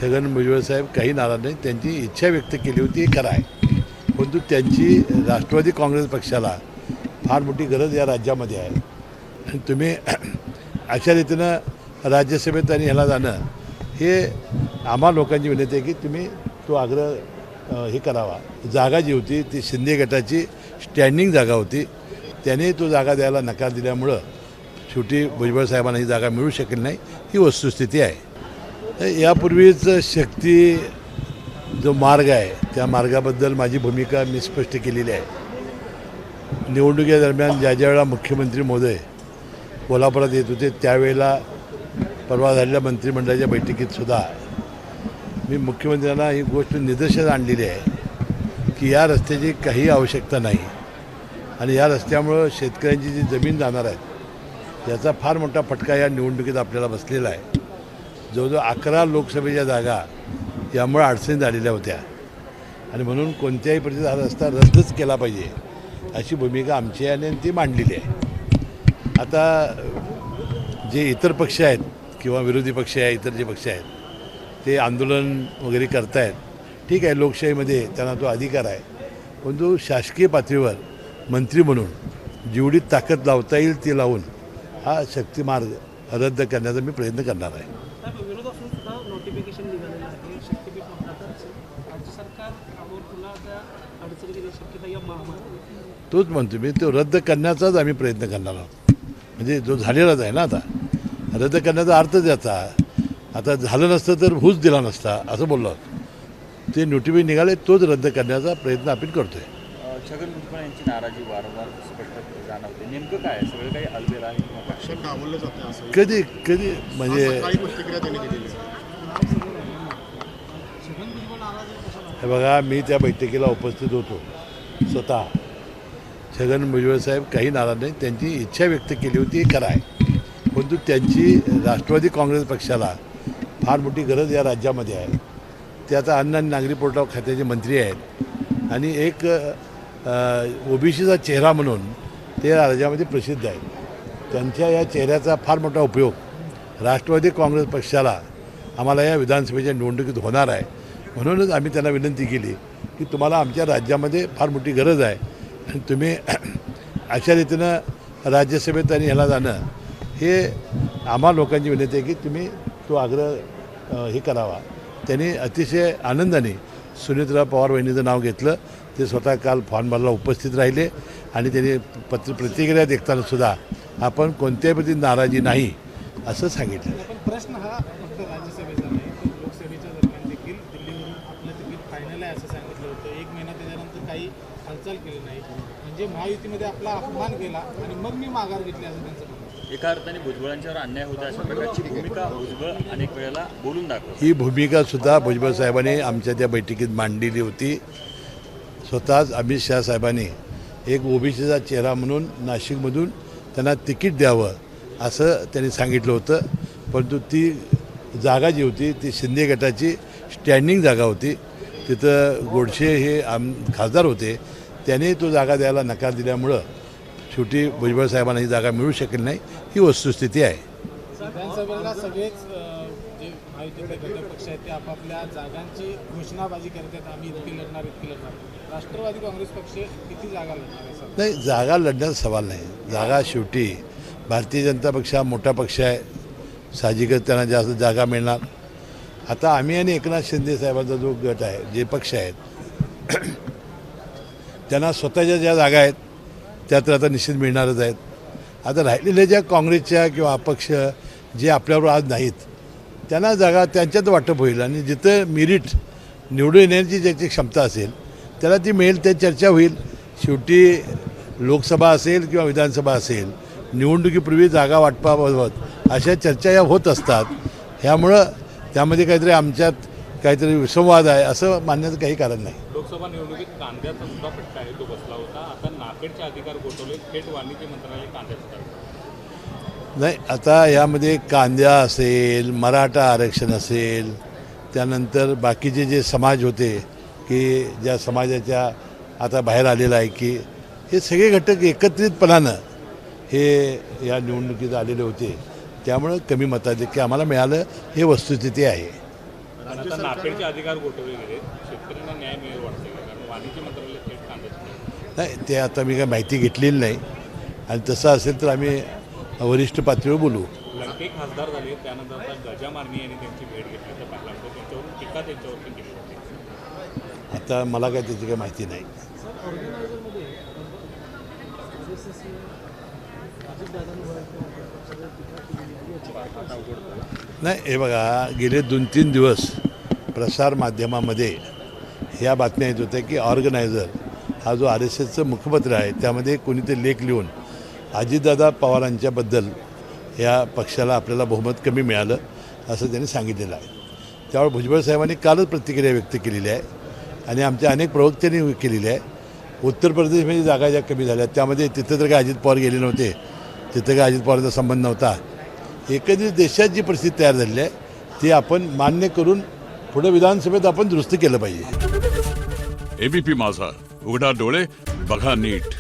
छगन भुजबळ साहेब काही नाराज नाही. त्यांची इच्छा व्यक्त केली होती, हे खरं आहे. परंतु त्यांची राष्ट्रवादी काँग्रेस पक्षाला फार मोठी गरज या राज्यामध्ये आहे. आणि तुम्ही अशा रीतीनं राज्यसभेत आणि ह्याला जाणं हे आम्हा लोकांची विनंती आहे की तुम्ही तो आग्रह हे करावा. जागा जी होती ती शिंदे गटाची स्टँडिंग जागा होती. त्याने तो जागा द्यायला नकार दिल्यामुळं शेवटी भुजबळ साहेबांना ही जागा मिळू शकली नाही. ही वस्तुस्थिती आहे. यापूर्वीच शक्ती जो मार्ग आहे त्या मार्गाबद्दल माझी भूमिका मी स्पष्ट केलेली आहे. निवडणुकीदरम्यान ज्या वेळेला मुख्यमंत्री महोदय कोल्हापुरात येत होते त्यावेळेला परवा झालेल्या मंत्रिमंडळाच्या बैठकीतसुद्धा मी मुख्यमंत्र्यांना ही गोष्ट निदर्शनास आणलेली आहे की या रस्त्याची काही आवश्यकता नाही आणि या रस्त्यामुळं शेतकऱ्यांची जी जमीन जाणार आहे याचा फार मोठा फटका या निवडणुकीत आपल्याला बसलेला आहे. जवळजवळ 11 लोकसभेच्या जागा यामुळे अडचणीत आलेल्या होत्या आणि म्हणून कोणत्याही परिस्थितीत हा रस्ता रद्दच केला पाहिजे अशी भूमिका आमची आहे आणि ती मांडलेली आहे. आता जे इतर पक्ष आहेत किंवा विरोधी पक्ष आहे, इतर जे पक्ष आहेत ते आंदोलन वगैरे करतायत, ठीक आहे, लोकशाहीमध्ये त्यांना तो अधिकार आहे. परंतु शासकीय पातळीवर मंत्री म्हणून जेवढी ताकद लावता येईल ती लावून हा शक्तिमार्ग रद्द करण्याचा मी प्रयत्न करणार आहे. नोटिफिकेशन निघालेलं आहे शक्तीपीठ वापरतात राज्य सरकार पुन्हा त्या अडचणीची शक्यता या महामार्ग तोच म्हणतो मी, तो रद्द करण्याचाच आम्ही प्रयत्न करणार आहोत. म्हणजे जो झालेलाच आहे ना, आता रद्द करण्याचा अर्थच याचा आता झालं नसतं तर होऊच दिला नसता असं बोललो. ते नोटिफिकेशन निघाले तोच रद्द करण्याचा प्रयत्न आपण करतोय. छगन भुजबळ यांची नाराजी वारंवार स्पष्ट जाणवते. नेमकं काय सगळं काही अलबेल आहे कधी कधी म्हणजे हे बघा, मी त्या बैठकीला उपस्थित होतो स्वतः. छगन भुजबळ साहेब काही नाराज नाही. त्यांची इच्छा व्यक्त केली होती, हे खरं आहे. परंतु त्यांची राष्ट्रवादी काँग्रेस पक्षाला फार मोठी गरज या राज्यामध्ये आहे. ते आता अन्न आणि नागरी पुरवठा खात्याचे मंत्री आहेत आणि एक ओबीसीचा चेहरा म्हणून ते राज्यामध्ये प्रसिद्ध आहेत. त्यांच्या या चेहऱ्याचा फार मोठा उपयोग राष्ट्रवादी काँग्रेस पक्षाला आम्हाला या विधानसभेच्या निवडणुकीत होणार आहे. म्हणूनच आम्ही त्यांना विनंती केली की तुम्हाला आमच्या राज्यामध्ये फार मोठी गरज आहे आणि तुम्ही अशा रीतीनं राज्यसभेत आणि ह्याला जाणं हे आम्हा लोकांची विनंती आहे की तुम्ही तो आग्रह हे करावा. त्यांनी अतिशय आनंदाने सुनीत्रा पवार वहिनीचं नाव घेतलं. ते स्वतः काल फॉर्मला उपस्थित राहिले आणि त्यांनी प्रतिक्रिया देतानासुद्धा आपण कोणत्याही पद्धतीत नाराजी नाही असं सांगितलं. पण प्रश्न हा फक्त राज्यसभेचा नाही, तर लोकसभेच्या दरम्यान देखील दिल्लीवरून आपलं तिकीट फायनल आहे असं सांगितलं होतं. एक महिना त्याच्यानंतर काही हालचाल केली नाही, म्हणजे महायुतीमध्ये आपला अपमान केला आणि मग मी माघार घेतली असं त्यांचं म्हणणं. एका अर्थाने भुजबळांच्यावर अन्याय होता अशा प्रकारची भूमिका भुजबळ अनेक वेळेला बोलून दाखवतात. ही भूमिकासुद्धा भुजबळ साहेबांनी आमच्या त्या बैठकीत मांडलेली होती. स्वतःच अमित शहा साहेबांनी एक ओबीसीचा चेहरा म्हणून नाशिकमधून त्यांना तिकीट द्यावं असं त्यांनी सांगितलं होतं. परंतु ती जागा जी होती ती शिंदे गटाची स्टँडिंग जागा होती. तिथं गोडसे हे खासदार होते, त्याने तो जागा द्यायला नकार दिल्यामुळं शेवटी भुजबळ साहेबांना ही जागा मिळू शकली नाही. ही वस्तुस्थिती आहे. विधानसभेला सगळेच जे महायुतीतले घटक पक्ष आहेत ते आपापल्या जागांची घोषणाबाजी करतात. आम्ही इतकी लढणार इतकी लढणार. राष्ट्रवादी काँग्रेस पक्ष किती जागा लढणार आहे सर? नाही, जागा लढण्याचा सवाल नाही. जागा शेवटी भारतीय जनता पक्ष हा मोठा पक्ष आहे, साहजिकच त्यांना जास्त जागा मिळणार. आता आम्ही आणि एकनाथ शिंदे साहेबांचा जो गट आहे, जे पक्ष आहेत त्यांना स्वतःच्या ज्या जागा आहेत त्या तर आता निश्चित मिळणारच आहेत. आता राहिलेल्या ज्या काँग्रेसच्या किंवा अपक्ष जे आपल्याबरोबर आज नाहीत त्यांना जागा त्यांच्यात वाटप होईल आणि जिथं मेरिट निवडून येण्याची ज्याची क्षमता असेल त्याला ती मिळेल, त्या चर्चा होईल. शेवटी लोकसभा असेल किंवा विधानसभा असेल, निवडणुकीपूर्वी जागा वाटपाबाबत अशा चर्चा या होत असतात. ह्यामुळं त्यामध्ये काहीतरी आमच्यात काहीतरी विसंवाद आहे असं मानण्याचं काही कारण नाही. लोकसभा निवडणुकीत कांद्याचा सुद्धा फटका आहे, तो बसला होता. आता नाफेडचे अधिकार गोठवले, थेट वाणिज्य मंत्रालय कांद्याचं नाही. आता यामध्ये कांद्या असेल, मराठा आरक्षण असेल, त्यानंतर बाकीचे जे समाज होते की ज्या समाजाच्या आता बाहेर आलेला आहे की हे सगळे घटक एकत्रितपणानं हे या निवडणुकीत आलेले होते. त्यामुळं कमी मताधिक्य आम्हाला मिळालं, हे वस्तुस्थिती आहे. पण आता नापेडचे अधिकार गोठवले गेले, शेतकऱ्यांना न्याय मिळेल वाटते का? कारण वाणिज्य मंत्रालय थेट कांद्याचं नाही ते आता मी काय माहिती घेतलेली नाही आणि तसं असेल तर आम्ही वरिष्ठ पातळीवर बोलू. लंके खासदार झाले त्यानंतर आता गजा मारणी यांनी त्यांची भेट घेतली तर पाटलांचं त्यांच्यावरून टीका त्यांच्यावरती केली होती. आता मला काय त्याची काही माहिती नाही. नाही हे बघा गेले 2-3 दिवस प्रसारमाध्यमामध्ये ह्या बातम्या येत होत्या की ऑर्गनायझर हा जो RSSचं मुखपत्र आहे त्यामध्ये कोणीतरी लेख लिहून अजितदादा पवारांच्याबद्दल या पक्षाला आपल्याला बहुमत कमी मिळालं असं त्यांनी सांगितलेलं आहे. त्यामुळे भुजबळ साहेबांनी कालच प्रतिक्रिया व्यक्त केलेली आहे आणि आमच्या अनेक प्रवक्त्यांनी केलेली आहे. उत्तर प्रदेशमध्ये जागा ज्या कमी झाल्या त्यामध्ये तिथं तर काय अजित पवार गेले नव्हते, तिथं काय अजित पवारचा संबंध नव्हता. एकंदरीत देशात जी परिस्थिती तयार झालेली आहे ती आपण मान्य करून पुढे विधानसभेत आपण दुरुस्त केलं पाहिजे. ABP माझा, उघडा डोळे बघा नीट.